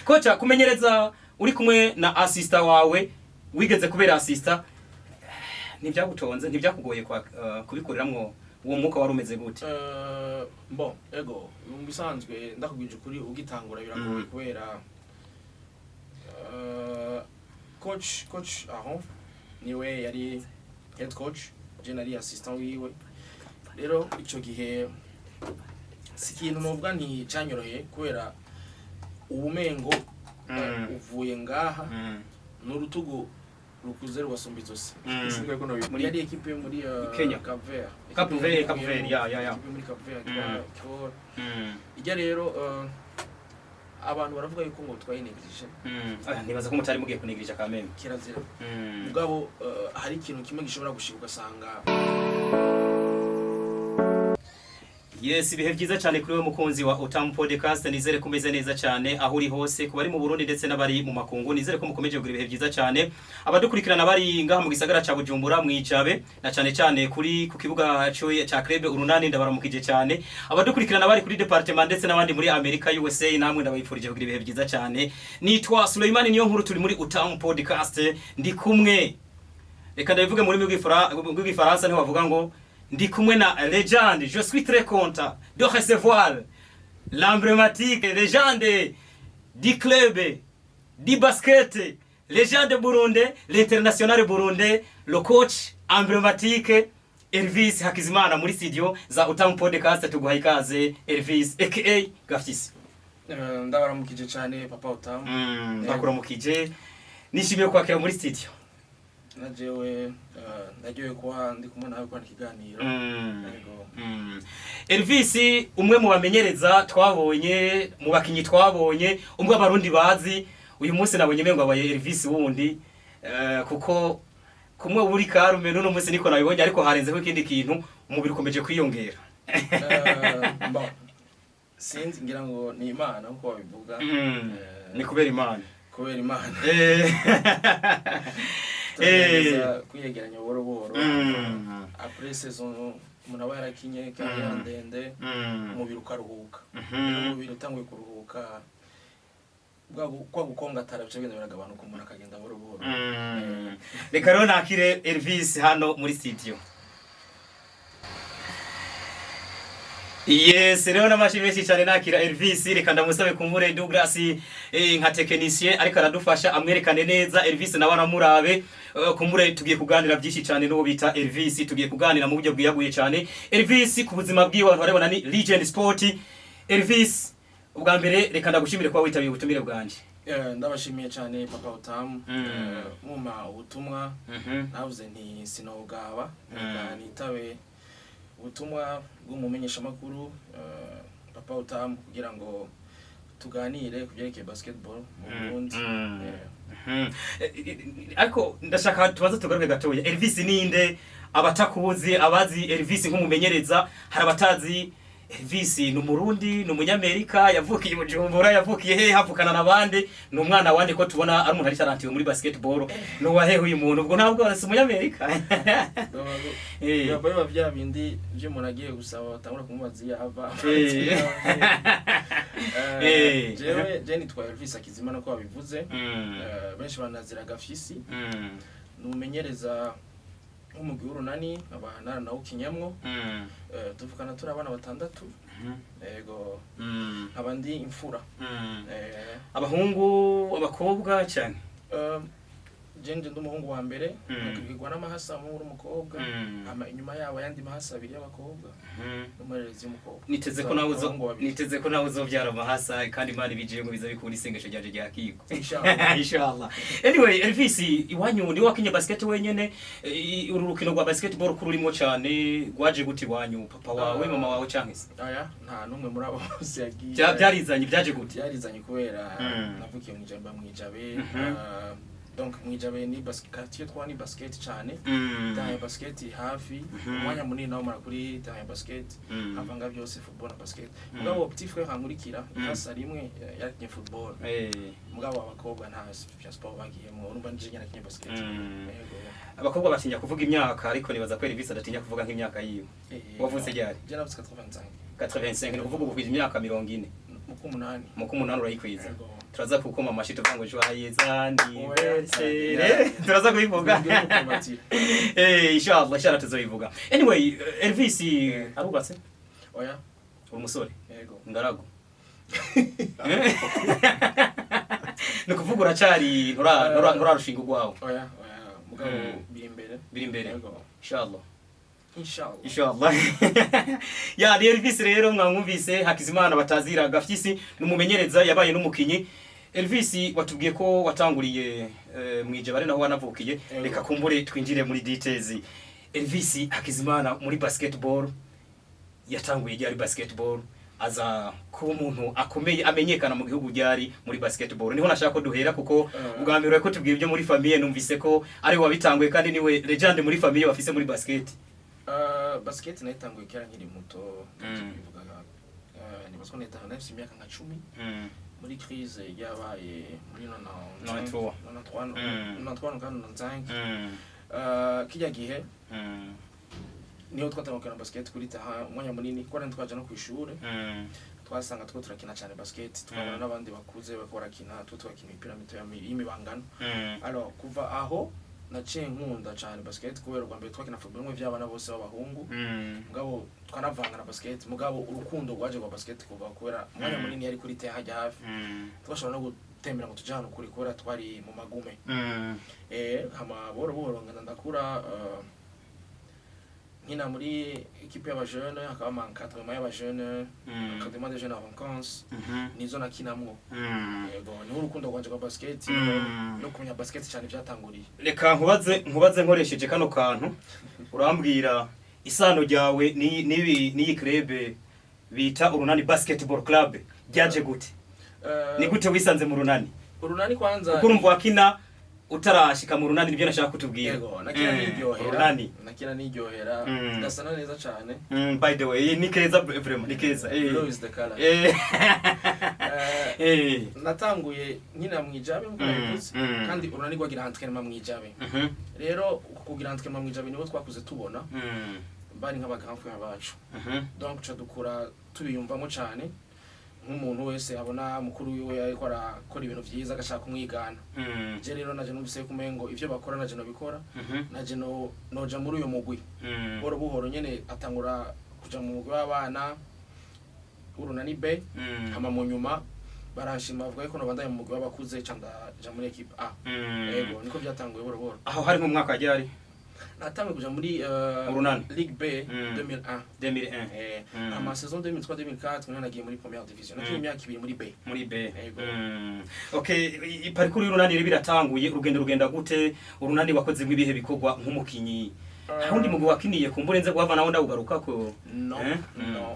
Kocha kumenyereza uri kumwe na assistant wawe wigeze kubera assistant ntibyagutonze ntibyakugoye kwa kubikoreramwo uwo mwuka wari umeze gute? Bon ego bisanzwe ndakubwije ukuri ugitangura biragoye kubera coach aho niwe yari head coach je nari assistant wiwe rero ico gihe sikintu novuga nti cyanyoroheye kubera ubumengo uvuye ngaha n'urutugu rukuze rwasumba izosi isigwe ko muri yari equipe muri Kenya Cap Vert ya muri Cap Vert ko ijya rero abantu baravuga yuko ngo twayinegirije nibaza ko mutari mugiye kunegirije kameme kirazira mugabo hari ikintu kimwe gishobora gushika ugasanga Yes, ibihe byiza cyane kuri we mukunzi wa Otam Podcast, nizere kumeze neza cyane aho uri hose kubari mu Burundi ndetse n'abari mu makungu, nizere ko mukomeje kugira ibihe byiza cyane. Abadukurikirana bari ngaha mu gisagara ca Bujumbura mwicabe na cyane cyane kuri ku kibuga cya Club Urunani ndabaramukije cyane. Abadukurikirana bari kuri department ndetse n'abandi muri America USA namwe ndabayifurije kugira ibihe byiza cyane. Nitwa Suleiman niyo nkuru turi muri Otam Podcast ndi kumwe. Reka ndabivuge muri rw'igifaransa niho bavuga ngo ndi kumwe na légende, je suis très content de recevoir l'emblématique légende du club du basket, légende burundais, l'international burundais, le coach emblématique Elvis Hakizimana muri studio za Otam Podcast. Tuguhaye ikaze Elvis aka Gafyisi. Ndabaramukije cyane papa Otam. Ndakuramukije nishimiye kwakira muri studio. Najewe nagiye kwa ndi kumwe nawe kwa kiganiro. Elvis umwe mu bamenyereza twabonye mu bakinyi twabonye umwe abarundi bazi uyu munsi nabonye mengo abaye Elvis wundi kuko kumwe buri karume no munsi niko nabibonye ariko harenzeho ikindi kintu umubiri ukomeje kwiyongera. Sinzi ngira ngo ni Imana uko babivuga. Ni kubera Imana. Kubera Imana. Kwiyegeranya boro après saison umuntu aba yarakinye kandi ndende umubiri ukaruhuka umubiri utanguye kuruhuka kwa gukonga tarabye bigenda biragabanuka umuntu akagenda boro reka rero nakire Elvis hano muri studio. Yes, rero namashimwe cyane nakira Elvis, reka ndamusabe kumure Douglas nka technicien ariko aradufasha amwerekane neza Elvis nawe aramurabe kumure. Tugiye kuganira byinshi cyane no bita Elvis, tugiye kuganira mu buryo bwiyaguye cyane. Elvis ku buzima bwiwe barebana ni Legend Sport. Elvis ubwa mbere reka ndagushimire kwa witabiye ubutumire bwanje. Ndabashimiye cyane papa Otam muma ubutumwa navuze nti sinogaba nitabe ubutumwa bw'umumenyesha makuru papa Otam kugira ngo tuganire kubyerekeye basketball mu Burundi. Ariko ndashaka tubaza tugaruke gatoya, Elvis ninde? Abatakuzi abazi Elvis nk'umumenyereza, hari abatazi Elvis ni Umurundi, ni Umunyamerika, yavukiye mu Bujumbura, yavukiye he havukana nabande, ni umwana wande ko tubona ari umuntu ari tarantiwe muri basketball. No wahehe uyu muntu ubwo ntabwo ari Umunyamerika. Yaba bya bindi byo umuntu agiye gusaba batangura kumubaza yava. Je nitwa Elvis Hakizimana ko babivuze. Benshi banazira Gafyisi. Numenyereza umugwi Urunani abana nawo kinyamwo. Tuvukana turi abana batandatu. Ego abandi imfura. Abahungu abakobwa cyane. Jenje ndumuhungu wa mbere akigwa n'amahasa mu umukobwa inyuma yabo yandi mahasa abiri y'abakobwa n'umurerezi y'umukobwa. Niteze ko nawe uzobyara amahasa kandi Imana ibijiye ngo biza bikunda isengesho ryaje rya kiko inshallah. Anyway Elvis iwanyu ni wakinye basket wenyene uru rukino rwa basketball kururimo cyane gwaje guti wanyu papa wawe mama wawe cyangese? Aya nta numwe muri abo bose yagiye. Byarizanye byaje guti? Byarizanye kubera navukiye mu Jamba mwijabe. Donc mwijabe ni quartier twani basket cyane dans basket hafi umwanya munini nawo mara kuri dans basket avanga byose football na basket. Mugabo petit frère nkurikira hasa rimwe yakinye football mugabo abakobwa nta sport bagiye mu urumva nje nakinye basket. Abakobwa batinya kuvuga imyaka ariko nibaza ko Elvis adatinya kuvuga nk'imyaka yiwe. Wavutse ryari? Je navutse 85. 85 ni kuvuga ubukwije imyaka 40. mu kumunani urayikwiza Yego. turaza kukoma amashi tuvuga ngo joyeux Yeah. anniversaire turaza kubivuga inshallah tuzobivuga anyway Elvis arubatse oya umusore yego ngaragu nukuvuga uracari nturarushinga urwawe oya mugabo biri imbere yego inshallah inshallah ya Elvis rero mwamwumvise Hakizimana batazira Gafyisi numumenyereza yabaye n'umukinyi Elvis watubwiye ko watanguriye mwije bare naho wanavukiye reka kumbure twinjire muri details Elvis Hakizimana muri basketball yatanguye ryari basketball aza kuba umuntu akomeye amenyekana mu gihugu ryari muri basketball niho nashaka ko duhera kuko ubwa mbere ko tubwiye ibyo muri famille numvise ko ari wabitanguye kandi niwe legend muri famille bafise muri basket basket nayitanguye kera nkiri muto bivugaga ni basko neta nafise imyaka nka 10 muri crise yabaye muri 93 kijya gihe niho twatangukana basket kuri taha umwanya munini ko nari twaje no kwishura twasanga two turakina cyane basket twabona n'abandi bakuze bakora kina twakina imipira mito y'imibangano alors kuva aho naciye nkunda cyane basket kubera rwa mbere twakina football mwe by'abana bose b'abahungu mugabo twanavanga na basket mugabo urukundo rwaje rwa basket kuva kubera umwanya munini yari kuri taha hajya hafi twashobora no gutembera ngo tujana kuri kubera twari mu magume hama boro ngana ndakura nkina muri equipe y'aba jeune akaba man 4 y'aba jeune académie de jeunes en vacances nizo nakinamwo yego ni urukundo rwanje rwa basket no kumenya basket cyane byatanguriye reka nkubaze nkoresheje kano kantu urambwira isano ryawe ni club bita Urunani Basketball Club ryaje gute ni gute wisanze mu Urunani kwanza kuko urumva wakina utarashika mu Runani nibyo nashaka kutubwira yego nakina niryohera ndasana neza cyane by the way ni keza vraiment ni keza blue is the color natanguye nkina mwijabe mvuze kandi Urunani gwagira entraînement mwijabe rero kugira entraînement mwijabe nibo twakuze tubona bari nk'abagranfrère bacu donc cadukura tubiyumvamo cyane nk'umuntu wese abona mukuru wiwe ariko arakora ibintu byiza agashaka kumwigana je rero naje numvise kumengo ivyo bakora naje no bikora naje noja muri uyo mugwi boro buhoro nyene atangura kuja mu mugwi w'abana Urunani B hama mu nyuma baranshima bavuga ko nobandaye mu mugwi w'abakuze canda ja muri equipe A yego niko byatanguye boro boro aho hari mu mwaka ryari natanguye kuja muri Urunani Ligue B 2001 ama saison 2003-2004 none nagiye muri première division nagiye imyaka 2 muri B okay parcours y'Urunani rero biratanguye urugenda gute Urunani wakoze ibihe bikorwa nk'umukinyi Hundi mugwi wakiniye kumburenze guhava nawo ndawugaruka ko no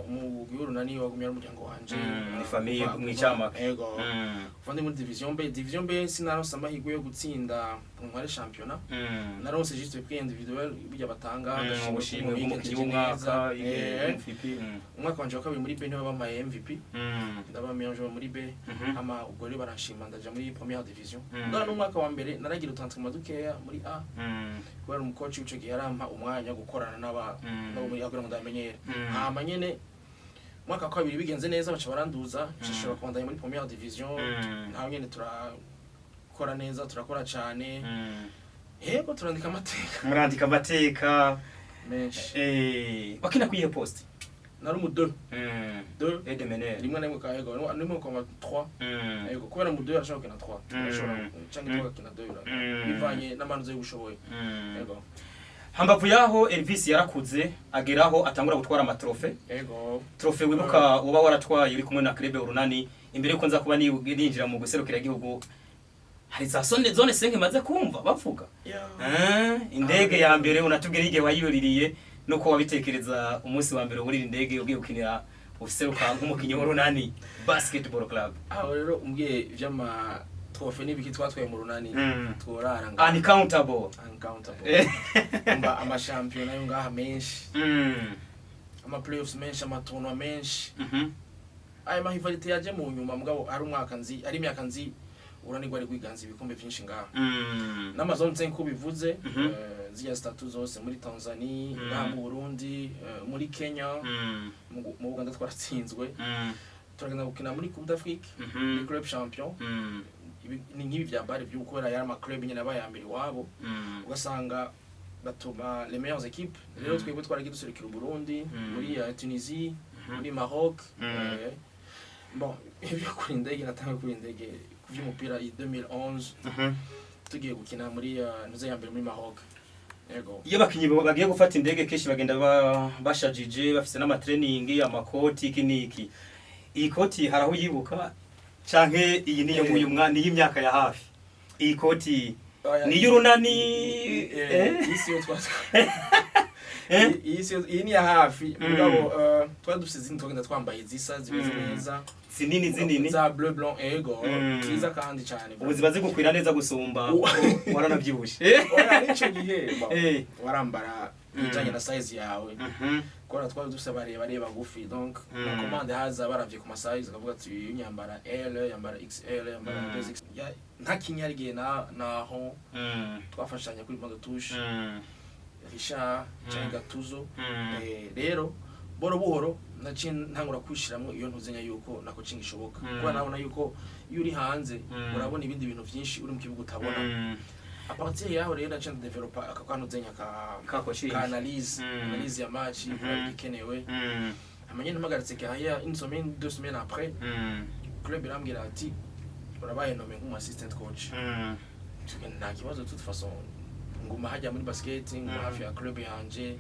umugwi w'Urunani wagumye ari umuryango wanje ni famille mwicama yego fandi muri division B sinaronse amahirwe yo gutsinda mu championnat naronse juste prix individuel bijya batanga ndashimwe umukinyi w'umwaka umwaka wanje wa kabiri muri B niwe bamaye MVP ndaba meilleur joueur muri B ama ubwo rero baranshima ndaja muri première division ngana umwaka wa mbere naragira utantrement dukeya muri A kubera umucoach w'ico gihe yarampa umwanya gukorana n'abo muri agura ndamenyera hama nyene mwaka wa kabiri bigenze neza baca baranduza nshishora kwandanya muri première division naho nyene turakora neza turakora cyane yego murandika amateka menshi wakina kwiye poste nari mu 2 et de mener rimwe namwe ka yego nimwe ko 3 yego kubera mu 2 arashaka kina 3 arashobora cyangwa kina 2 bivanye n'amanuzo y'ubushoboye yego hambavu yaho Elvis yarakuze ageraho atangura gutwara amatrofe yego trofe wibuka uba waratwaye uri kumwe na club Urunani imbere ko nza kuba ninjira mu guserukira igihugu hari za zone 5 maze kumva bavuga indege ya mbere unatubwira igihe wayuririye nuko wabitekereza umunsi wa mbere muri indege ugiye gukinira useruka nk'umukinyi w'Urunani Basketball Club aho rero umbwiye vyama trofe nibiki twatwaye mu Urunani tworara uncountable mba ama champion nayo ngaha menshi ama playoffs menshi ama tournoi menshi ayo mahivalite yaje mu nyuma mugabo ari umwaka nzi ari imyaka nzi Urunani gwari gwiganza ibikombe byinshi ngaha n'amazone 5 ko bivuze ziya statut zose muri Tanzania mu Burundi muri Kenya mu Uganda twaratsinzwe turagenda gukina muri Coupe d'Afrique ni club champion ni nk'ibi vya bari by'ukora yari ama club nyine abayambere wabo ugasanga batuma les meilleures équipes rero twebwe twaragiye duserukira Burundi muri Tunisie muri Maroc bon ibyo kuri indege natanga kuri indege kuvy'umupira 2011 tugiye gukina muri nuze ya mbere muri Maroc yego iyo bakinyi bagiye gufata indege keshi bagenda bashajije bafise n'amatraining amakoti kiniki iyi koti haraho yibuka canke iyi niyo muyu mwana y'imyaka ya hafi iyi koti ni y'urunani isi yo twatwa iyi ni ya hafi mugabo twadufise izindi twagenda twambaye zisa zimeze neza zinini za bleu blanc ego ziza kandi cyane ubuziba zigukwira neza gusumba waranavyibushe oya nico gihe warambara bijanye na size yawe kora twari dufise bareba gufi donc la commande haza baravye ku size akavuga ati unyambara L yambara XL yambara 2X nta kinyarige naho twafashanya kuri bande touche Richard cyangwa Tuzo rero boro buhoro naciye ntangura kwishiramwe iyo ntuzenya yuko nako cinga ishoboka kuko nabona yuko iyo uri hanze urabona ibindi bintu byinshi uri mu kibuga utabona a partir yaho rero naciye developer akakanuzenya ka analyse ya match ikenewe amanye ntamagaretse kaya une semaine 2 semaines après club irambwira ati urabaye nome nk'umu assistant coach nta kibazo de toute façon nguma hajya muri basket nguma hafi ya club yanje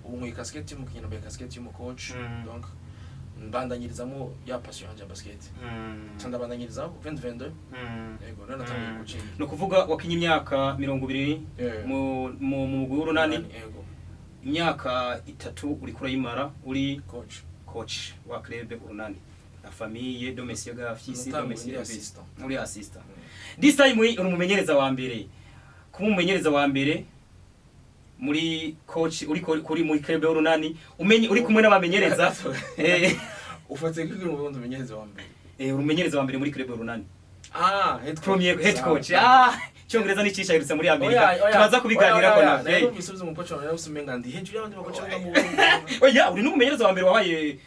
ubu nkwiye casquette y'umukinnyi nambaye casquette y'umu coach donc mbandanyirizamo ya passion yanje ya basket cyanda bandanyiriza 2022 yego none natangiye coaching no kuvuga wakinye imyaka 20 mu mugwi w'urunani yego imyaka 3 uri kurayimara uri coach wa club urunani la famille domestique fils domestique assistant uri assistant this time uri umumenyereza wa mbere kuba umumenyereza wa mbere muri coach uri kuri muri club y'urunani umenye uri kumwe n'abamenyereza ufate kuri mu bundi menyereza wa mbere umumenyereza wa mbere muri club y'urunani head coach cyongereza ni cishahirutse muri Amerika tubaza kubiganira ko navyo bisubiza mu coach wa usumenga ndi hejuru y'abandi bakocha mu oya uri n'umumenyereza wa mbere wabaye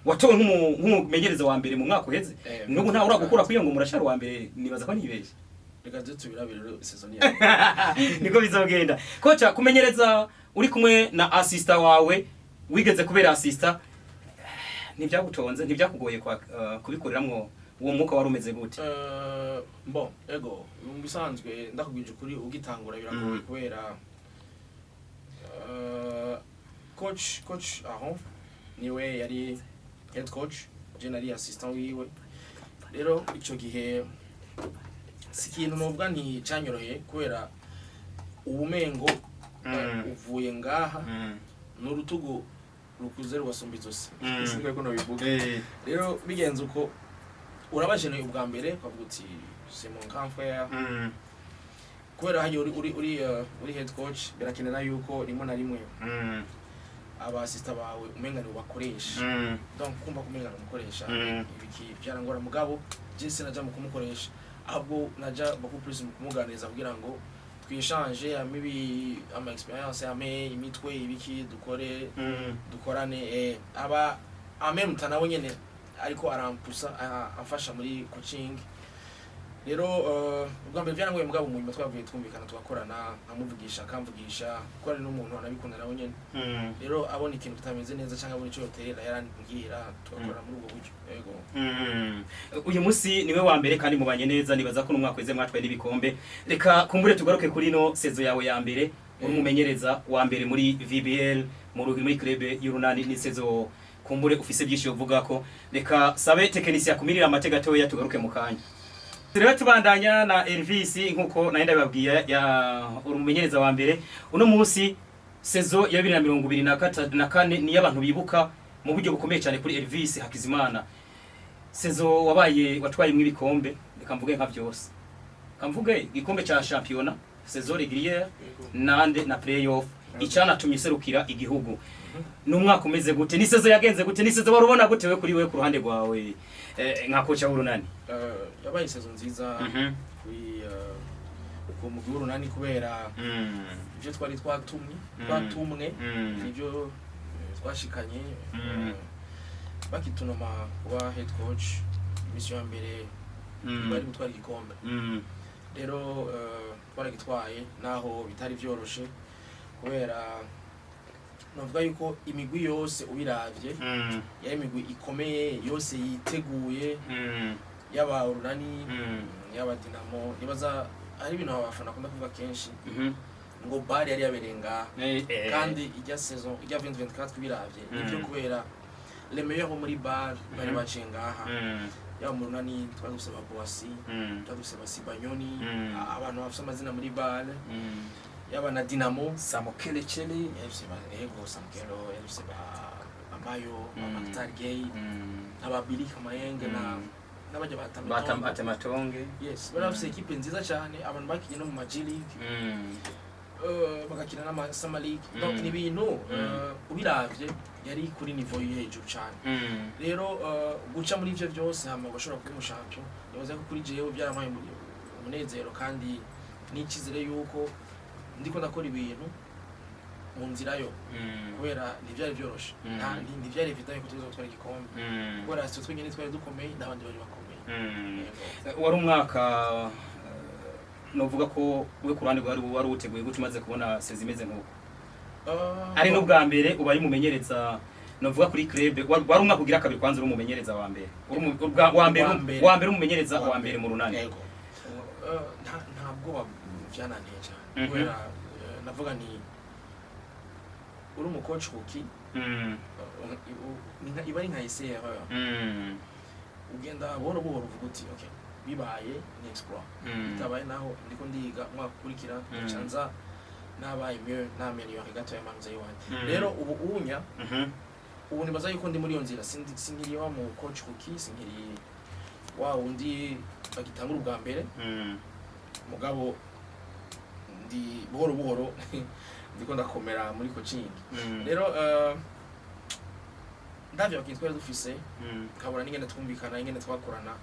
watowe nk'umumenyereza wa mbere mu mwaka uheze n'ubu nta uragukura kwiyo ngo murashara wa mbere nibaza ko nibeshye reka tubirabire season ya niko bizogenda kocha kumenyereza uri kumwe na assistant wawe wigeze kubera assistant ntibyagutonze ntibyakugoye kubikoreramwo uwo mwuka wari umeze gute bon ego bisanzwe ndakubwije kuri ugitangura biragoye kubera coach aho niwe yari head coach generally assistant wiwe rero ico gihe sikintu novuga nti cyanyoroheye kubera ubumengo uvuye ngaha n'urutugu rukuze rwasumba izosi sinigwe ko no bivuga rero bigenze uko urabajene ubwa mbere ukavuga uti c'est mon grand frère kubera hayo uri head coach birakenera yuko rimwe na rimwe aba assistant bawe umenga ni bakoresha donc kumva kumenga umukoresha ibiki byarangora mugabo je sinaja mu kumukoresha ahubwo naja bakupulisa mu kumuganiriza kugira ngo twishange amibi ama experience ame imitwe ibiki dukorane aba amem tanawe nyene ariko arampusa afasha muri coaching rero ubwa mbere byarangoye mugabo mu nyuma twavuye twumvikana tugakorana amuvugisha akamvugisha ko ari n'umuntu anabikunda nawe nyene rero abona ikintu kitameze neza cyangwa abona ico yoterera yarambwira tugakorana muri ubwo buryo yego uyu musi niwe wa mbere kandi mubanye neza nibaza ko n'umwaka weze mwatwaye n'ibikombe reka kumbure tugaruke kuri no sezo yawe ya mbere umumenyereza wa mbere muri VBL muri club y'urunani ni sezo kumbure ufise byinshi uvuga ko reka sabe technicien kumirira amatega toya tugaruke mu kanya Tureba tubandanya na Elvis nkuko naenda babwiye ya umumenyereza wa mbere uno munsi sezo ya 2024 ni y'abantu bibuka mu buryo bukomeye cyane kuri Elvis Hakizimana sezo wabaye watwaye ibikombe reka mvuge nka byose kamvuge igikombe cha championnat sezo régulière nande na playoff icyana tumyiserukira igihugu n'umwaka umeze gute ni sezo yagenze gute ni sezo warubona gute we kuri we ku ruhande rwawe nka kocha w'urunani yabaye sezo nziza kuri ku mugwi w'urunani kubera ibyo twari twatumwe nibyo twashikanye bakitunoma kuba head coach mission ya mbere bari gutwara igikombe rero twaragitwaye naho bitari byoroshe kubera novuga yuko imigwi yose ubiravye ya imigwi ikomeye yose yiteguye yaba Urunani yaba Dinamo nibaza ari ibintu abafana akunda kuvuga kenshi ngo bari yari yaberenga kandi ijya saison ijya 2024 biravye nivyo kubera les meilleurs muri bar bari bacengaha yaba mu Runani twadusaba Boasi twadusaba Sibanyoni abantu bafite amazina muri bar yaba na Dinamo Samokele Cheli ego Samkelo Amayo Maktar Gay ababiri Kamayenge na n'abajya batamatonge yes barafise equipe nziza cyane abantu bakiye no mu G League bagakina na Sama League donc ni bintu ubiravye yari kuri niveau yo hejuru cyane rero guca muri ivyo byose hama bashobora kuba champion yavuze ko kuri jewe byaramaye umunezero kandi n'ikizere yuko ndiko ndakora ibintu mu nzira yo kubera ntivyari byoroshe ntivyari vitanye ko tuzo gutwara igikombe kubera si twingene twari dukomeye n'abandi bari bakomeye wari umwaka novuga ko we kurandi wari uteguye gute umaze kubona sezi imeze nk'uko ari n'ubwa mbere ubaye umumenyereza novuga kuri club wari umwaka ugira kabiri kwanza uri umumenyereza wa mbere wa mbere umumenyereza wa mbere mu Runani ntabwo byananiye cyane kubera navuga ni uri umucoach kuki iba ari nka ICR ugenda buhoro buhoro uvuga uti okay bibaye ni exploit bitabaye naho ndiko ndiga umwaka ukurikira chanza nabaye mieux n'ameliore gato y'amanza yiwanje rero ubu nibaza yuko ndi muri yo nzira singiri wa mu coach kuki singiri wa undi bagitangura ubwa mbere mugabo ndi buhoro buhoro ndiko ndakomera muri coaching rero ndavyo bakitwara dufise kabura n'ingene twumvikana ingene twakorana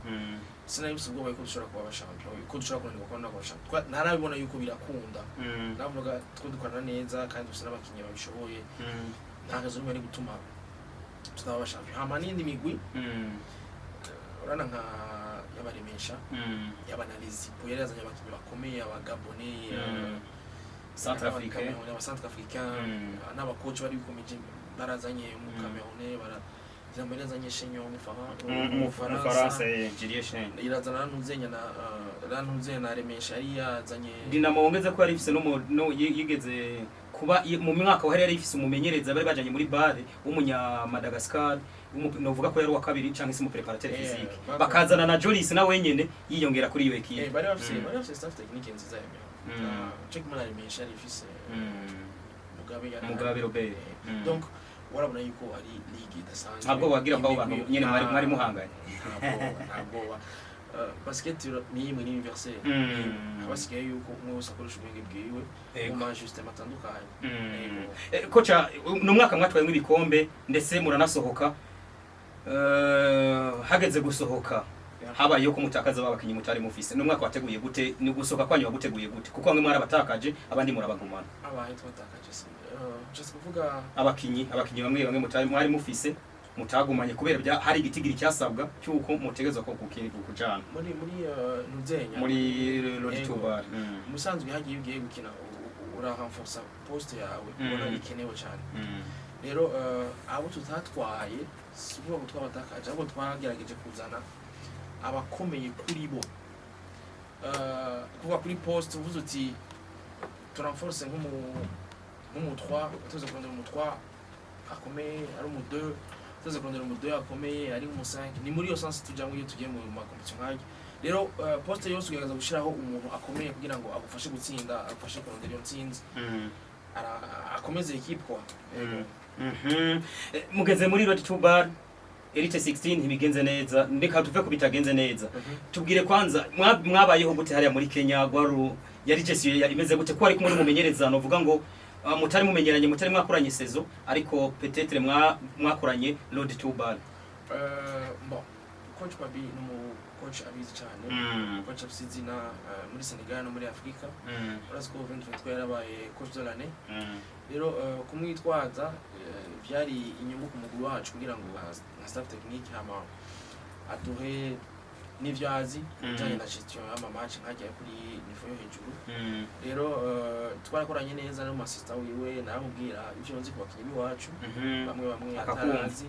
sinabise ubwo bayiko dushobora kuba abashampion ko dushobora kurandika ko n'abashampion narabibona yuko birakunda navuga two dukorana neza kandi dufise n'abakinyi babishoboye ntakazo rumwe ari gutuma tutaba abashampion hama n'indi migwi urana nka yabaremesha yabanalizi po yari yazanye abakinyi bakomeye abagabone Centrafricain n'abacoach bari bikomeje barazanye mu Cameroun barazanye Shenyo mu Faransa Julien Shen irazana ranuzenya na Remesha yari yazanye Dinamo wongeze ko yari ifise no yigeze kuba mu mwaka wa yari ifise umumenyereza bari bajanye muri base w'umunya Madagascar novuga ko yari wa kabiri canke se mu préparateur physique bakazana na Jolis na wenyene yiyongera kuri iyo equipe bari bafise staff technique nziza check muri Remesha yari ifise Mugabe Robert donc warabona yuko ari ligue idasanzwe ntabwo wagira ngo abantu nyene mwari muhanganye ntabwo basket ni imwe ni universel abasigaye yuko umwe wese akoresha ubwenge bwiwe mu majuste matandukanye kocha no mwaka mwatwaye ibikombe ndetse muranasohoka hageze gusohoka habayeho ko mutakaza babakinyi mutari mufise no mwaka wateguye gute ni gusohoka kwanyu waguteguye gute kuko bamwe mwarabatakaje abandi murabagumana abaye twatakaje just kuvuga abakinyi bamwe mutari mwari mufise mutagumanye kubera hari igitigiri cyasabwa cyuko mutegezwa ko kujana muri nuzenya muri Loditubar musanzwe hagiye ugiye gukina urahamforsa poste yawe ubona bikenewe cyane rero abo tutatwaye sibo gutwabatakaje abo twagerageje kuzana abakomeye kuri bo kuva kuri poste uvuze uti turanforce nk'umu 3 tuze kurondera umu 3 akomeye ari umu 2 tuze kurondera umu 2 akomeye ari umu 5 ni muri yo sens tujyango iyo tugiye mu makompetition nk'ayo rero poste yose ugerageza gushiraho umuntu akomeye kugira ngo agufashe gutsinda agufashe kurondera iyo ntsinzi akomeze equipe kwa mugeze muri Loditubar Elite 16 ntibigenze neza ndeka tuve kubitagenze neza tubwire kwanza mwabayeho gute hariya muri Kenya gwaru yari Jesse imeze gute ko ari kumwe n'umumenyereza novuga ngo mutari mumenyeranye mutari mwakoranye saison ariko peut-être mwakoranye Loditubar bon coach Babi ni umu coach abizi cyane coach afite izina muri Senegal no muri Afrika uretse ko 2023 yarabaye coach de l'année rero kumwitwaza byari inyungu ku muguru wacu kugira ngo na staff technique hama aduhe n'ivyo azi bijanye na gestion y'amamatch nkajya kuri nivo yo hejuru rero twarakoranye neza no assistant wiwe naramubwira ivyo nzi ku bakinyi biwacu bamwe atarazi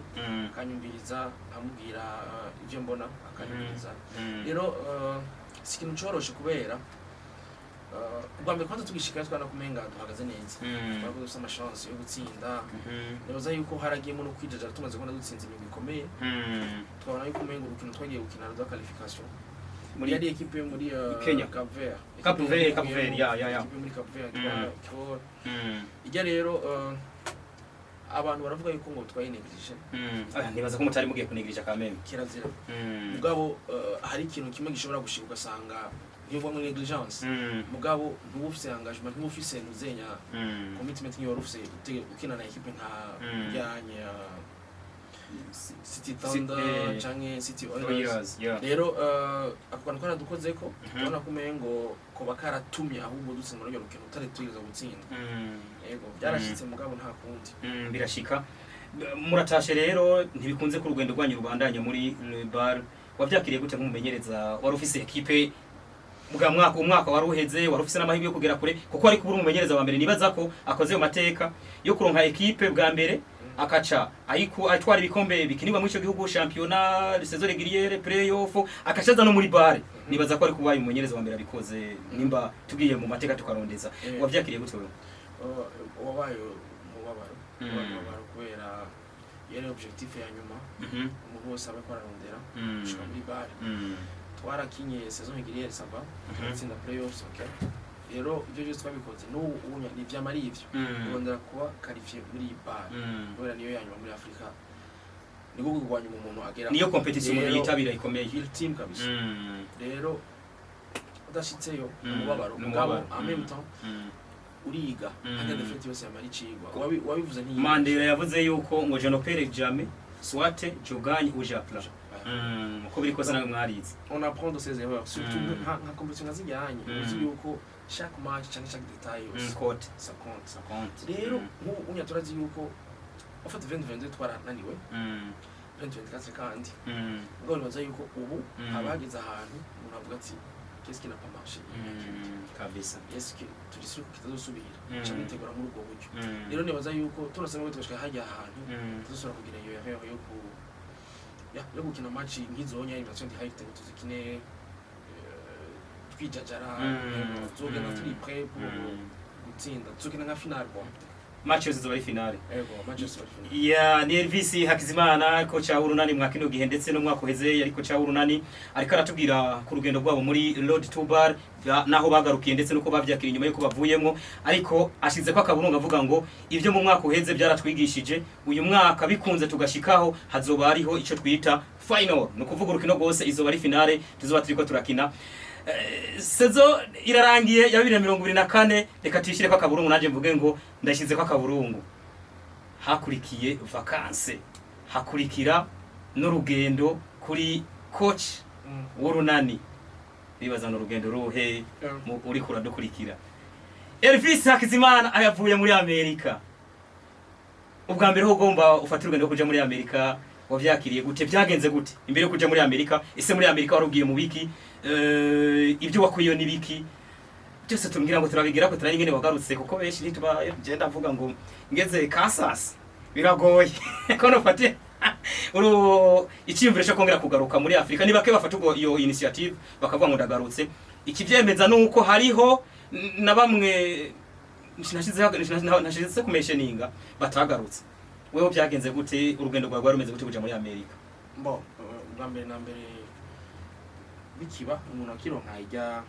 akanyumviriza amubwira ivyo mbona akanyumviriza rero sikintu coroshe kubera ubwa mbere kwanza tugishika twana kumenga duhagaze neza twavuze dufite amashance yo gutsinda nibaza yuko haragiyemo no kwijaja tumaze kubona dutsinze imigwi ikomeye twabona yuko umenga urukino twagiye gukina rwa qualification muri yari equipe yo muri Kenya Cap Vert ya muri Cap Vert ko ijya rero abantu baravuga yuko ngo twayinegirije nibaza ko mutari mugiye kunegirija kameme kirazira mugabo hari ikintu kimwe gishobora gushika ugasanga iyo muri negligence mugabo ntubufise engagement ntubufise nuzenya commitment niyo warufise ukina na equipe nka yanye City Thunder canke City Oilers rero akwana kwana dukozeko ubona kumengo ko bakaratumye ahubwo dutsinda muri rukino utari twigeza gutsinda yego byarashitse mugabo nta kundi birashika muratashe rero ntibikunze ku rugendo rwanyu rubandanya muri Le Bar wavyakiriye gute nk'umumenyereza warufise equipe muga umwaka waruheze warufise n'amahirwe yo kugera kure kuko ari kubura umumenyereza wa mbere nibaza ko akoze mu mateka yo kuronka equipe bwa mbere akaca atwara ibikombe bikinirwa muri ico gihugu championnat saison régulière playoff akacaza no muri bare nibaza ko ari kubaye umumenyereza wa mbere abikoze nimba tugiye mu mateka tukarondeza wavyakiriye gute wewe wabaye mubabaro kubera yari objectif ya nyuma umuntu wose aba kwararondera gushika muri bare twarakinye saison régulière sava tsinda playoffs okay rero ibyo byose twabikoze no ubunya ni vyamari ivyo rondera kuba qualifié muri bar kubera niyo yanyuma muri Afrika niko kugwanya umuntu agera niyo competition mu yitabira ikomeye il team kabisa rero udashitseyo umubabaro mugabo en même temps uriga hanga defect yose yamari cigwa wabivuze nti Mandela yavuze yuko ngo je ne pere jamais soit je gagne ou j'apprends ko biri kosa nawe mwarize on apprend de ses erreurs surtout nka competition ngazijyanye uzi yuko chaque match chaque détail compte ça compte rero unya turazi yuko en fait 2022 twarananiwe 2024 kandi ngo nibaza yuko ubu abagize ahantu umuntu avuga ati qu'est-ce qui n'a pas marché kabisa est-ce que turi sûr ko kitazosubira cyane tegura muri ubwo buryo rero nibaza yuko turasaba ngo twashaka hajya ahantu tuzosora kugira iyo erreur yo gukina match nk'izonya invasion di high table tuzikine twijajara zogenda turi prêt pour gutsinda tuzokina nka final kwa match yose zoba ari finale yego match yose ari finale ya ni Elvis Hakizimana ko cha urunani mwaka ino gihe ndetse no mwaka uheze yari ko cha urunani ariko aratubwira ku rugendo rwabo muri Road to Bar naho bagarukiye ndetse nuko bavyakira inyuma yuko bavuyemo ariko ashize ko akaburunga avuga ngo ivyo mu mwaka uheze byaratwigishije uyu mwaka bikunze tugashikaho hazoba ariho ico twita final no kuvuga urukino rwose izoba ari finale tuzoba turiko turakina sezo irarangiye ya 2024 reka tishire ko akaburungu naje mvuge ngo ndashize ko akaburungu hakurikiye vacances hakurikira n'urugendo kuri coach w'urunani bibaza n'urugendo ruhe uri kuradukurikira Elvis Hakizimana ayavuye muri Amerika ubwa mbere ho ugomba ufata urugendo kuja muri Amerika wavyakiriye gute byagenze gute imbere yo kuja muri Amerika ese muri Amerika warugiye mu biki ibyo wakuyeyo nibiki byose tumbwira ngo turabigira ko turanyingene wagarutse kuko benshi nituba genda mvuga ngo ngeze Kansas biragoye ko nofate icyimvire cyo kongera kugaruka muri Afrika niba ke bafata iyo initiative bakavuga ngo ndagarutse ikivyemeza nuko hariho na bamwe nashize kumesheninga batagarutse wewe byagenze gute urugendo rwawe rumeze gute kuja muri Amerika bo bwa mbere na mbere bikiba umuntu akironka ijya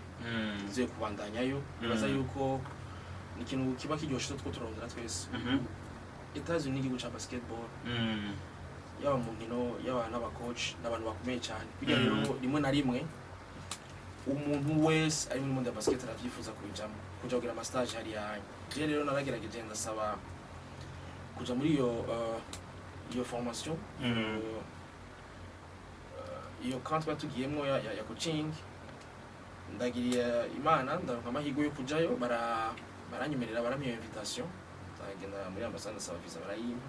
zo kubandanyayo bibaza yuko ni ikintu kiba kiryoshe two turondera twese États-Unis igihugu ca basketball yaba mu nkino yaba n'abacoach n'abantu bakomeye cyane kugira rero rimwe na rimwe umuntu wese ari muri monde ya basket aravyifuza kubijamo kuja kugira ama stage hari yanyu rero naragerageje ndasaba kuja muri iyo formation iyo camp twatugiyemwo ya coaching ndagiriye imana ndaronka amahirwe yo kujayo baranyemerera barampiye invitation ndagenda muri ambassade saba visa barayimpa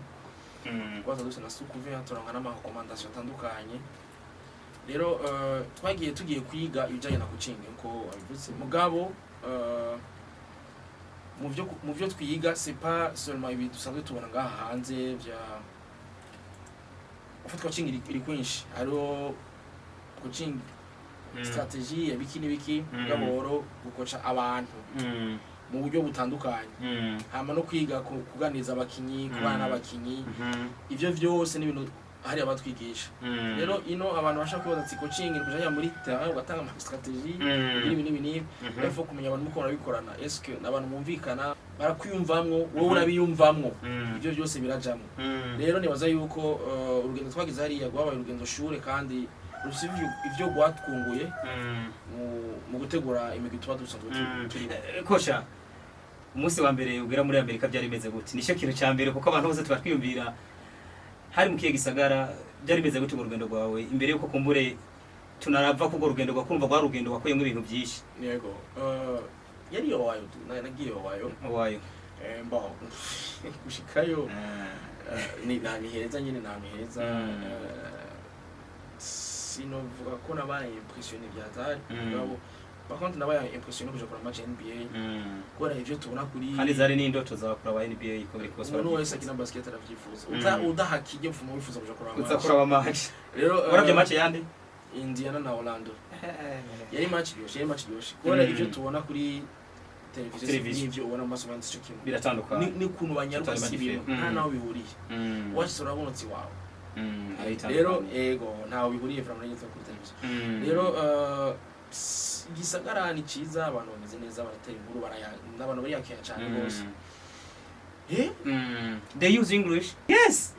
kwaza duse na sukuve turonka n'amarecommandation atandukanye rero tugiye kwiga ibijanye na coaching nko abivutse mugabo mu byo twiga c'est pas seulement ibi dusanzwe tubona ngaha hanze vya ufatwa coaching iri kwinshi hariho coaching strategy y'ibiki gaboro gukoca abantu mu buryo butandukanye hama no kwiga kuganiza abakinyi kubana n'abakinyi ivyo vyose n'ibintu hari abatwigisha rero ino abantu bashaka kubaza ati coaching kujanya muri terrain ugatanga ama strategy n'ibi ariko kumenya abantu uko barabikorana est-ce que abantu bumvikana barakwiyumvamwo wowe urabiyumvamwo ivyo byose birajamwe rero nibaza yuko urugendo twagize hariya gwabaye urugendo shure kandi rusivye ivyo gwatwunguye mu gutegura imigwi tuba dusanzwe turi kosha umunsi wa mbere ugera muri Amerika byari bimeze gute nisho kintu ca mbere kuko abantu bose twatwiyumvira hari mu kiye gisagara byari bimeze gute mu rugendo rwawe imbere yuko kumbure tunarava kugo rugendo rwakumva rwa rugendo wakuyemo ibintu byinshi yego yari yowayo nagiye yowayo mbaho gushikayo ni heza nyine heza sinovuga ko nabaye impressionné byatari ngabo par contre nabaye impressionné kuja kora match NBA kora ivyo tubona kuri kandi zari n'indoto za kora wa NBA ko biri kose umuntu wese akina basket aravyifuza udahakije mfumo wifuza kuja kora match uza kora match rero waravye match yande Indiana na Orlando yari match yoshe kora ivyo tubona kuri televiziyo n'ivyo ubona mu maso yandi cyo kimwe biratandukanye ni kuntu banyaruka sibyo nta naho bihuriye washise urabona uti wawe rero ego ntawe bihuriye from radio kuri televiziyo rero gisagara ni ciza abantu bameze neza baratera inkuru n'abantu bari yakira cyane bose they use English yes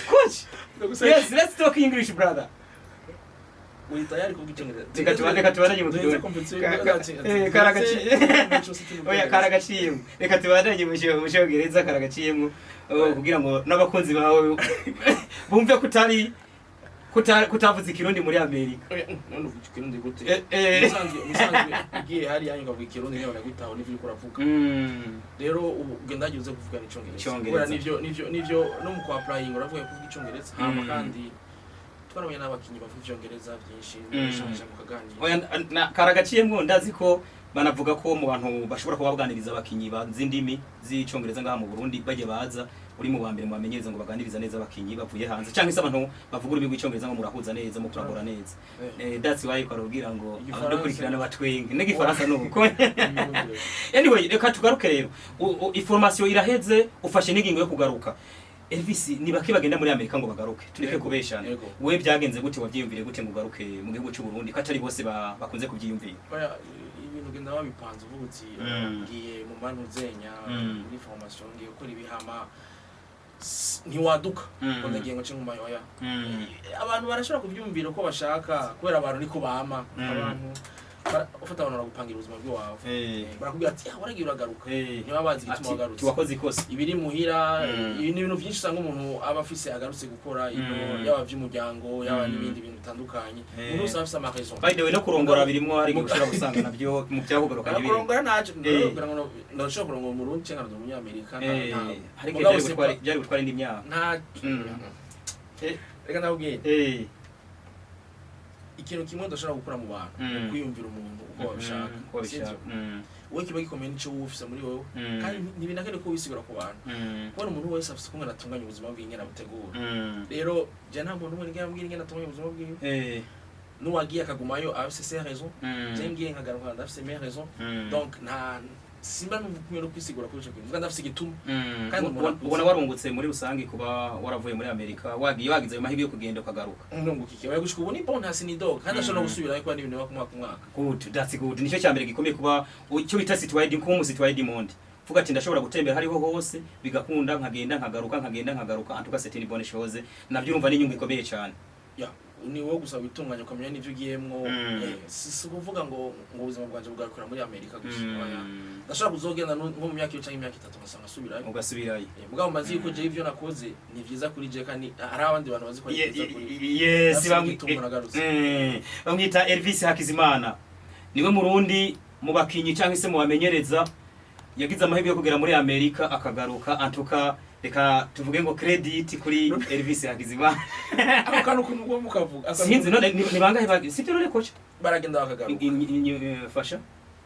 coach yes let's talk English brother uri tayari kugicengereza reka tubandanye mu kidogo karagaciyemo reka tubandanye mu cyongereza karagaciyemo kugira ngo n'abakunzi bawe bumve kutavuze ikirundi muri Amerika none uvuga ikirundi gute musanzwe igiye hari yanyu ngavuga ikirundi niyo nagutaho n'ivyo kuravuga rero ugenda uze kuvuga n'icyongereza nivyo no mu kwa applying uravuga kuvuga icyongereza hama kandi twarabanye n'abakinyi bavuga icyongereza byinshi bishanje mu kaganira karagaciyemo ndazi ko banavuga ko mu bantu bashobora kuba baganiriza abakinyi banzi indimi z'icyongereza ngaha mu Burundi baje baza uri mu bambere mu bamenyereza ngo baganiriza neza abakinyi bavuye hanze cyangwa se abantu bavuga ururimi rw'icyongereza ngo murahuza neza mu kuragora neza that's why kwarugira ngo abadukurikirana batwenge n'igifaransa nuko anyway reka tugaruke rero information iraheze ufashe n'ingingo yo kugaruka Elvis ni bake bagenda muri Amerika ngo bagaruke tureke kubeshana we byagenze gute wavyiyumvire gute ngo garuke mu gihugu cy'u Burundi katari bose bakunze kuvyiyumvira ibintu genda babipanze uvuga uti ngiye mu manu zenya muri formation ngiye gukora ibihama ntiwaduka ngo ndagiye ngo cenga umayoya abantu barashobora kuvyumvira uko bashaka kubera abantu niko bama abantu ufata abantu baragupangira ubuzima bwawe barakubwira ati waragiye uragaruka niba bazi gituma wagarutse wakoze ikosa ibiri muhira ibintu byinshi usanga umuntu aba afise agarutse gukora ino yaba by'umuryango yaba n'ibindi bintu bitandukanye umuntu wese afise amarezo by the way no kurongora birimo hari gushira gusanga navyo mu byahugaruka n'ibindi kurongora naje kugira ngo ndashobora kurongora mu Burundi cyangwa mu Amerika hari byari gutwara indi myaka nta reka ndabwiye ikintu kimwe ndashobora gukora mu bantu kwiyumvira umuntu uko babishaka wowe kiba gikomeye n'icyo wufise muri wowe kandi ntibinakere ko wisigura ku bantu kubona umuntu wese afise uko atunganya ubuzima bwiwe ingene abutegura rero je nta muntu umwe ngambwira ingene atunganya ubuzima bwiwe n'uwagiye akagumayo afise ses raisons je ngiye nkagaruka ndafise mes raisons donc nta simba n'ubukumye no kwisigura kuri cyo kintu kandi afise igituma kandi ubona warungutse muri rusangi kuba waravuye muri Amerika wagize ayo mahirwe yo kugenda ukagaruka ndungukike waye gushika ubu ni bon hasi ni dog kandi ashobora gusubira ko n'ibintu bakumwaka good that's good nicyo cyambere gikomeye kuba cyo bita situated ko situated monde vuga ati ndashobora gutembera hariho hose bigakunda nkagenda nkagaruka antuka setini bonne chose nabyo urumva n'inyungu ikomeye cyane ni wo gusa witunganya ukamenya n'ivyo ugiyemwo si kuvuga ngo ubuzima bwanje bugarukira muri Amerika gusa ndashaka kuzogenda nko mu myaka yo canke imyaka 3 ngasanga subirayo ugasubirayo mugabo mazi yuko je ivyo nakoze ni vyiza kuri je kandi hari abandi bantu bazi ko ari vyiza kuri yes bamwita Elvis Hakizimana niwe murundi mu bakinyi canke se mu bamenyereza yagize amahirwe yo kugera muri Amerika akagaruka antuka reka tuvuge ngo credit kuri Elvis Hakizimana ako kantu kunugwa mukavuga sinzi none ni bangahe sivyo none coach baragenda bakagaruka fasha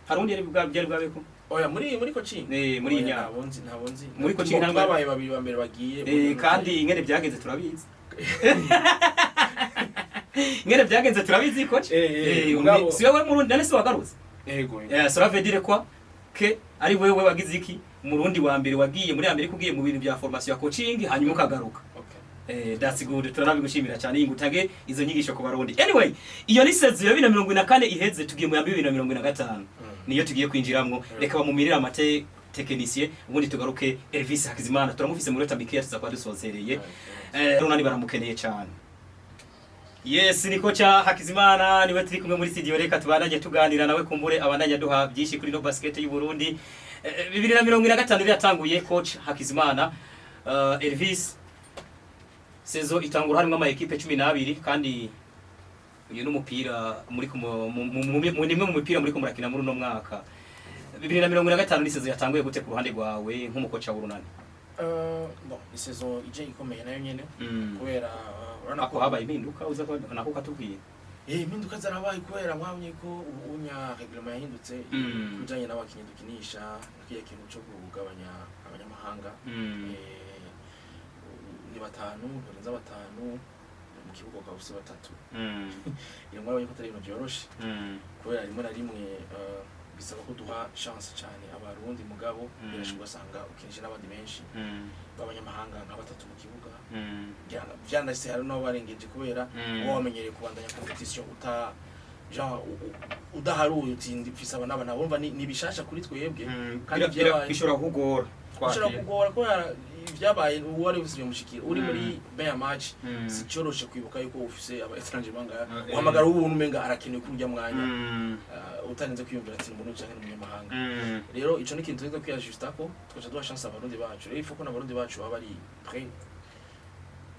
harundi yari byari bwabeko oya muri coaching muri inya ntabonzi muri coaching ntabwo babaye babiri bambere bagiye kandi ingene byagenze turabizi ingene byagenze turabizi coach si wewe murundi nane se wagarutse yego cela veut dire quoi que ari wewe wagize iki murundi wa mbere wagiye muri Amerika ugiye mu bintu bya formation ya coaching hanyuma ukagaruka that's good turanabigushimira cyane ingutage izo nyigisho ku barundi anyway iyo ni sezo ya 2024 iheze tugiye mu 2025 niyo tugiye kwinjiramwo reka bamumirira amate technicien ubundi tugaruke Elvis Hakizimana turamufise muri Tambikia tuza kwa dusozereye runani baramukeneye cyane yes niko cha Hakizimana niwe turi kumwe muri studio reka tubananye tuganira nawe kumbure abandanya duha byinshi kuri no basket y'u Burundi 2025 yatanguye coach Hakizimana Elvis sezo itangura harimo ama equipe 12 kandi uyu n'umupira muri nimwe mu mupira muri kumurakina muri no mwaka 2025 ni sezo yatanguye gute ku ruhande rwawe nk'umukocha w'urunani bon ni sezo ije ikomeye nayo nyene kubera urana ko habaye impinduka uza ko nako katubwiye impinduka zarabaye kubera mwabonye ko ubunya reglement yahindutse kujanye n'abakinyi dukinisha kiye kintu cyo kugabanya abanyamahanga ni batanu barenza batanu mu kibuga kwa bose batatu iyo mwabonye ko atari ibintu byoroshe kubera rimwe na rimwe bisaba ko duha chance cyane abarundi mugabo birashobora gusanga ukinisha n'abandi benshi b'abanyamahanga nka batatu mu kibuga byandase hari no barengeje kubera uwo wamenyereye kubandanya competition udaharuye utindi pfisa abana bumva ni bishasha kuri twebwe kandi bishobora kugora kubera ibyabaye uwari ufise mushikira uri muri beya match si cyoroshe kwibuka yuko ufise aba étranger banga uhamagara ubuntu menga arakeneye kurya mwanya utarinze kwiyumvira ati umuntu cyangwa n'umunyamahanga rero ico ni kintu tuza kwiajusta ko twaje duha chance abarundi bacu rero ifuko n'abarundi bacu baba bari prêt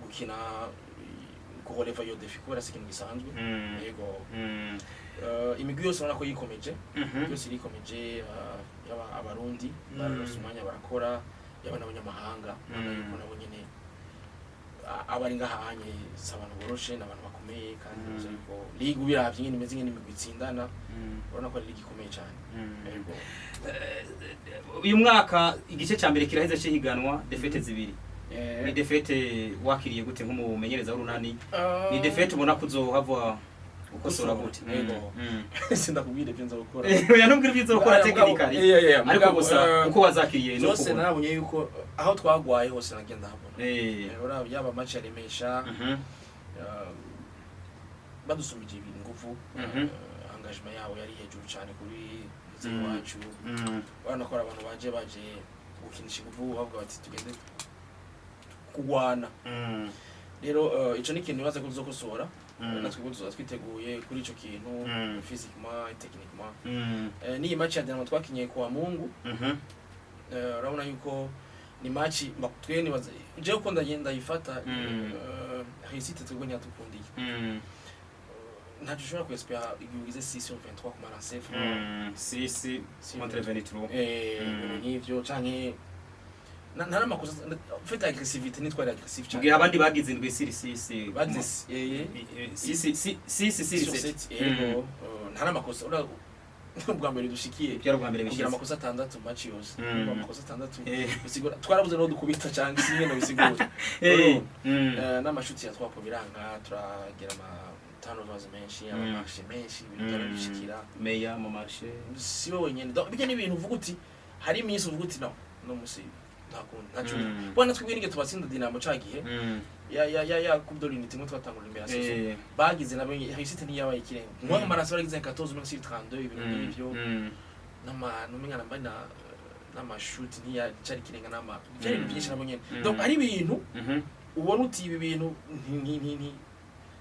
gukina ko releva yo défi kubera sikintu gisanzwe yego imigwi yose urabona ko yikomeje yose irikomeje abarundi barose umwanya barakora yaba n'abanyamahanga nabo nyene abari ngahanye sabantu boroshe n'abantu bakomeye kandi uzi ko ligue biravye nyene imeze nk'imigwi itsindana urabona ko ari ligue ikomeye cyane yego uyu mwaka igice cya mbere kiraheze cy'ihiganwa defete zibiri ni defete wakiriye gute nk'umumenyereza w'urunani ni defete ubona kuzohava ukosora gute yego sindakubwira ibyo nzokora yanubwira ibyo nzokora technically ariko gusa uko wazakiriye no zose narabonye yuko aho twagwaye hose nagenda habona ora yaba match yaremesha badusumije ibintu ngufu engagement yabo yari hejuru cyane kuri muziki wacu bana ko abantu baje gukinisha ingufu bavuga bati tugende kugwana rero ico ni kintu baza kuzokosora natwe gutuza twiteguye kuri ico kintu physiquement techniquement ni match ya Dinamo twakinye kwa Mungu urabona yuko ni match twe ni je uko ndagenda yifata réussite twebwe nyatukundiye nta dushobora kwespera igize 6 sur 23 ku Marseille 6 contre 23 n'ivyo canke nara makosa fete aggressivité nitwari aggressive cyane ngiye abandi bagize indwe siri bagize yego nara makosa ura ubwa mbere dushikiye byaro bwa mbere kugira amakosa 6 match yose amakosa 6 bisigura twarabuze no dukubita cyangwa simwe bisigura n'amashuti ya twako biranga turagira turnovers menshi amamarché menshi ibintu bishikira meya mu marché si wowe nyene bijye n'ibintu uvuga uti hari iminsi uvuga uti no musi ntacu bwana twibwirige tubatsinda Dinamo cagihe ya coupe de l'unité mu twatangura imbere asoso bagize nabo réussite ni yabaye ikirenga mwa Marseille bagize 14 même si 32 ibintu n'ivyo n'umenya nambana n'amashuti ni ya cari kirenga n'ama byari byinshi nabo nyene donc ari ibintu ubona uti ibi bintu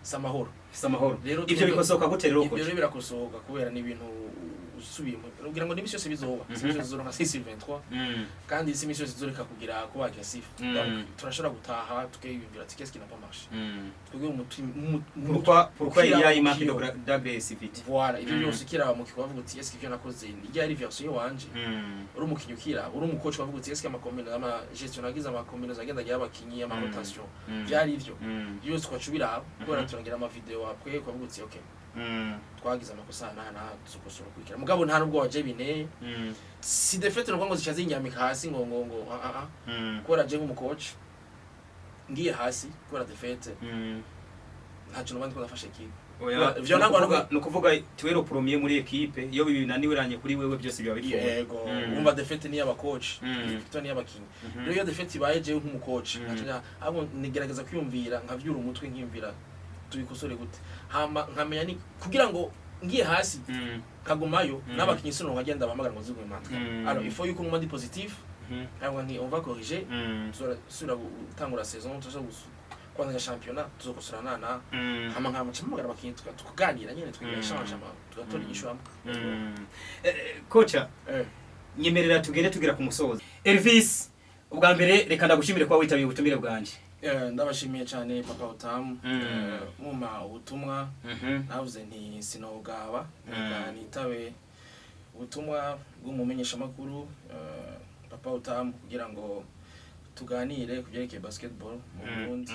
samahoro samahoro rero ivyo bikosoka gute rero ibyo coach rero birakosoka kubera n'ibintu usubiyemo kugira ngo n'imisi yose bizoba imisi yose zizoronka 623 kandi isi imisi yose zizoreka kugira kuba agressif donc turashobora gutaha tukiyumvira ati qu'est-ce qui n'a pas marché twebwe pourquoi il y a une marque d'agressivité voilà ibyo byose kira mu kiko bavuga uti est-ce que ivyo nakoze irya ari version wanje uri umukinyi ukira uri umucoach bavuga uti est-ce que amakombino ama gestion agize amakombino agenda agira abakinyi ama rotation byari ivyo byose twacubira kubera turagira ama video apwe bavuga uti okay twagize amakosa na tukosora kwikira mugabo nta nubwo waje bine si defete no ngo zicaze inyamika hasi ngo kora je nk'umucoach ngiye hasi kora defete ntacu nobandi ko nafashe kipe vyo nangwa no kuvuga tuwero premier muri equipe iyo bibinaniweranye kuri wewe byose biba bifuza yego umva defete ni aba coach ifite ni abakinyi rero iyo defete ibaye je nk'umucoach abo nigerageza kwiyumvira nkavyura umutwe nkiyumvira tubikosore gute hama nkamenya ni kugira ngo ngiye hasi kagumayo n'abakinyi sino nkagenda bahamagara ngo zigwe matwa alors il faut yuko nguma ndi positif ntabwo nti on va corriger sura gutangura saison tuzo kwanza championnat tuzokosora nana hama nkamuca mpamagara abakinyi tukaganira nyene twigira change ama tugatora inyishu hamwe kocha nyemerera tugende tugira ku musozo Elvis ubwa mbere reka ndagushimire kwa witabiye ubutumire bwanje ndabashimiye cyane papa Utamu muma ubutumwa navuze nti sinogaba nitabe ubutumwa bw'umumenyesha makuru papa Utamu kugira ngo tuganire kubyerekeye basketball mu Burundi